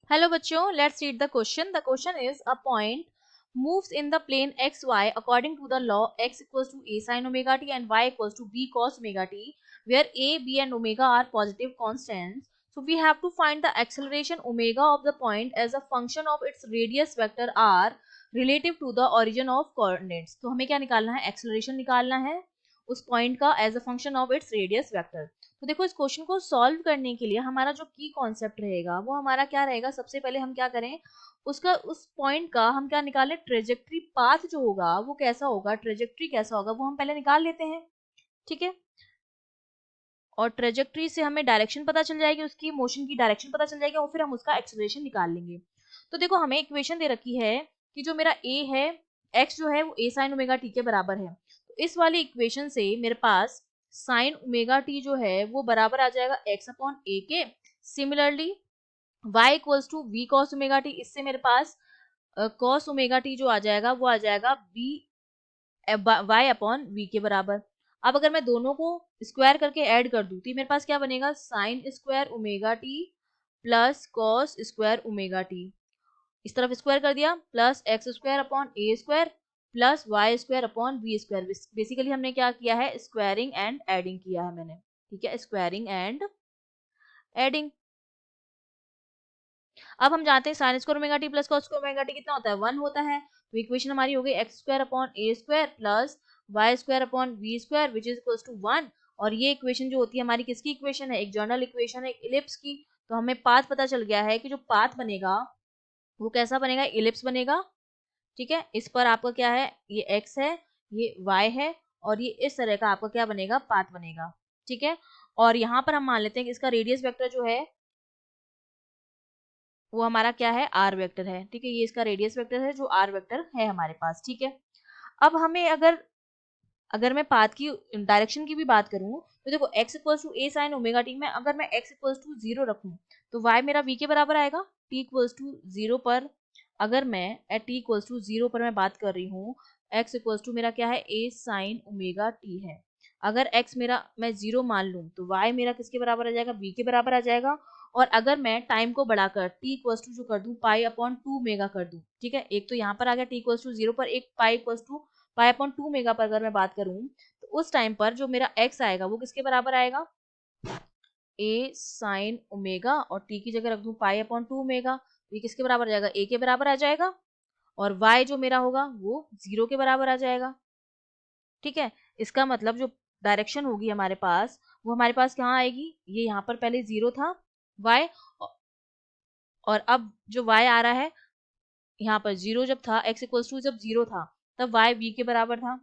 Hello बच्चों, let's read the question. The question is a point moves in the plane xy according to the law x equals to a sin omega t and y equals to b cos omega t, where a, b and omega are positive constants. So we have to find the acceleration omega of the point as a function of its radius vector r relative to the origin of coordinates. तो हमें क्या निकालना है? Acceleration निकालना है उस point का as a function of its radius vector. तो देखो इस क्वेश्चन को सॉल्व करने के लिए हमारा जो की कॉन्सेप्ट रहेगा वो हमारा क्या रहेगा। सबसे पहले हम क्या करें, उसका उस पॉइंट का हम क्या निकालें, ट्रेजेक्ट्री पाथ जो होगा वो कैसा होगा, ट्रेजेक्ट्री कैसा होगा वो हम पहले निकाल लेते हैं। ठीक है, और ट्रेजेक्ट्री से हमें डायरेक्शन पता चल जाएगी, उसकी मोशन की डायरेक्शन पता चल जाएगी और फिर हम उसका एक्सेलरेशन निकाल लेंगे। तो देखो हमें इक्वेशन दे रखी है कि जो मेरा a है, x जो है वो a sin ओमेगा t के बराबर है। तो इस वाली इक्वेशन से मेरे पास sin ओमेगा t जो है वो बराबर आ जाएगा x अपॉन a के। Similarly y equals to v cos omega t, इससे मेरे पास cos ओमेगा t जो आ जाएगा वो आ जाएगा b y अपॉन v के बराबर। अब अगर मैं दोनों को स्क्वायर करके ऐड कर दूं तो मेरे पास क्या बनेगा, sine square omega T plus cos square omega T. इस तरफ स्क्वायर कर दिया, प्लस एक्स स्क्वायर अपॉन ए square plus Y square upon B square. Basically हमने क्या किया है, स्क्वायरिंग एंड एडिंग किया है मैंने। ठीक है, स्क्वायरिंग एंड एडिंग। अब हम जानते हैं sign square omega T plus cos square omega T कितना होता है, 1 होता है। तो इक्वेशन हमारी हो गई x square upon A square plus Y square upon B square which is equals to 1। और ये इक्वेशन जो होती है हमारी किसकी इक्वेशन है, एक जनरल इक्वेशन है, एक इलिप्स की। तो हमें पाथ पता चल गया है कि जो पाथ बनेगा वो कैसा बनेगा, इलिप्स बनेगा। ठीक है, इस पर आपका क्या है, ये एक्स है, ये वाई है, और ये इस तरह का आपका क्या बनेगा, पाथ बनेगा। ठीक है, और यहाँ पर हम मान लेते हैं कि इसका रेडियस वेक्टर जो है वो हमारा क्या है, आर वेक्टर है। ठीक है, ये इसका रेडियस वेक्टर है जो आर वेक्टर है हमारे पास। ठीक है, अब हमें अगर अगर मैं पाथ की डायरेक्शन की भी बात करूं तो देखो x equals to a sine omega t में अगर मैं x इक्वल्स टू 0 रखूं तो y मेरा v के बराबर आएगा। t इक्वल्स टू 0 पर अगर मैं एट t इक्वल्स टू 0 पर मैं बात कर रही हूँ, x इक्वल्स टू मेरा क्या है, a साइन ओमेगा t है। अगर x मेरा मैं 0 मान लूं तो y मेरा किसके बराबर आ जाएगा, v के बराबर आ जाएगा। और अगर मैं टाइम को बढ़ाकर t इक्वल्स टू जो कर दूं पाई अपॉन 2 मेगा कर दूं, ठीक है, एक तो यहाँ पर आ गया t इक्वल्स टू 0 पर, एक pi equals to pi upon 2 omega पर अगर मैं बात करूं तो उस टाइम पर जो मेरा x आएगा वो किसके बराबर आएगा, a साइन ओमेगा, और t की जगह रख दूं पाई अपॉन 2 ओमेगा, तो ये किसके बराबर आ जाएगा, a के बराबर आ जाएगा। और y जो मेरा होगा वो 0 के बराबर आ जाएगा। ठीक है, इसका मतलब जो डायरेक्शन होगी हमारे पास वो हमारे पास कहाँ आएगी, ये यहाँ पर पहले 0 था y, और अब जो y आ रहा है यहाँ पर 0 जब था, x इक्वल्स टू जब 0 था तब y v के बराबर था।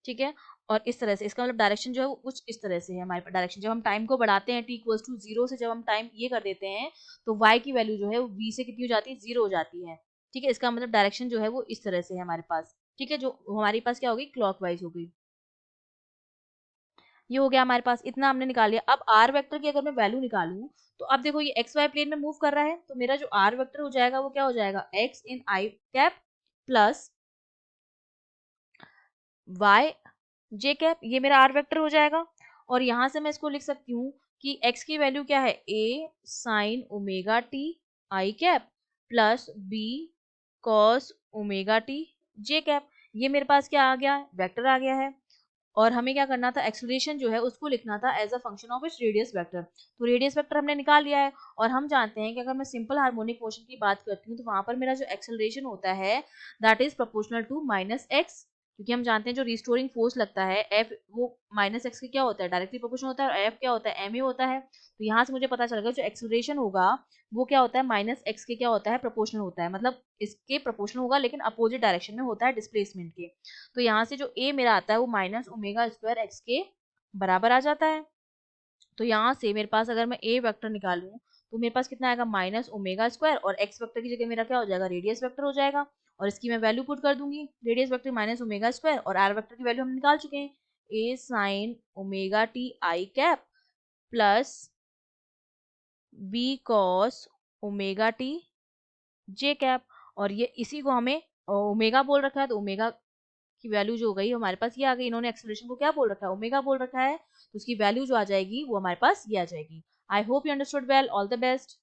ठीक है, और इस तरह से इसका मतलब डायरेक्शन जो है वो कुछ इस तरह से है हमारे पास डायरेक्शन। जब हम टाइम को बढ़ाते हैं t इक्वल्स टू 0 से, जब हम टाइम ये कर देते हैं तो y की वैल्यू जो है वो v से कितनी हो जाती है, 0 हो जाती है। ठीक है, इसका मतलब डायरेक्शन जो है वो इस तरह से है हमारे पास। ठीक है, जो हमारे पास क्या होगी, क्लॉकवाइज हो गई। ये हो गया हमारे पास, इतना हमने निकाल लिया। अब आर वेक्टर की अगर मैं वैल्यू निकालूं तो अब देखो ये एक्स वाई प्लेन में मूव कर रहा है तो मेरा जो आर वेक्टर हो जाएगा वो क्या हो जाएगा, एक्स इन आई कैप प्लस वाई जे कैप, ये मेरा आर वेक्टर हो जाएगा। और यहां से मैं इसको लिख सकती हूँ कि x की वैल्यू क्या है, a sign omega T I cap plus b cos omega T J cap. ये मेरे पास क्या आ गया, वेक्टर आ गया है। और हमें क्या करना था, एक्सेलरेशन जो है उसको लिखना था as a function of its radius vector. तो रेडियस वेक्टर हमने निकाल लिया है। और हम जानते हैं कि अगर मैं सिंपल हार्मोनिक मोशन की बात करती हूँ तो वहां पर मेरा जो एक्सेलरेशन होता है that is proportional to minus x, क्योंकि हम जानते हैं जो रिस्टोरिंग फोर्स लगता है एफ वो माइनस एक्स के क्या होता है, डायरेक्टली प्रोपोर्शनल होता है, और एफ क्या होता है, एम ए होता है। तो यहाँ से मुझे पता चल गया जो एक्सेलरेशन होगा वो क्या होता है, माइनस एक्स के क्या होता है, प्रोपोर्शनल होता है। मतलब इसके प्रोपोर्शनल होगा लेकिन अपोजिट डायरेक्शन में होता है डिस्प्लेसमेंट के। तो यहाँ से जो ए मेरा आता है वो माइनस ओमेगा स्क्वायर एक्स के बराबर आ जाता है। तो यहाँ से मेरे पास अगर मैं ए वेक्टर निकालूं तो मेरे पास कितना आएगा, माइनस ओमेगा स्क्वायर, और एक्स वेक्टर की जगह मेरा क्या हो जाएगा, रेडियस वेक्टर हो जाएगा। और इसकी मैं वैल्यू पुट कर दूंगी, radius vector minus omega square, और आर वेक्टर की वैल्यू हम निकाल चुके हैं, A sine omega T I cap plus B cos omega T J cap. और ये इसी को हमें ओमेगा बोल रखा है, तो ओमेगा की वैल्यू जो हो गई हमारे पास ये आ गई। इन्होंने एक्सेलरेशन को क्या बोल रखा है, ओमेगा बोल रखा है, तो उसकी वैल्यू जो आ जाएगी वो हमारे पास ये आ जाएगी। I hope you understood well, all the best.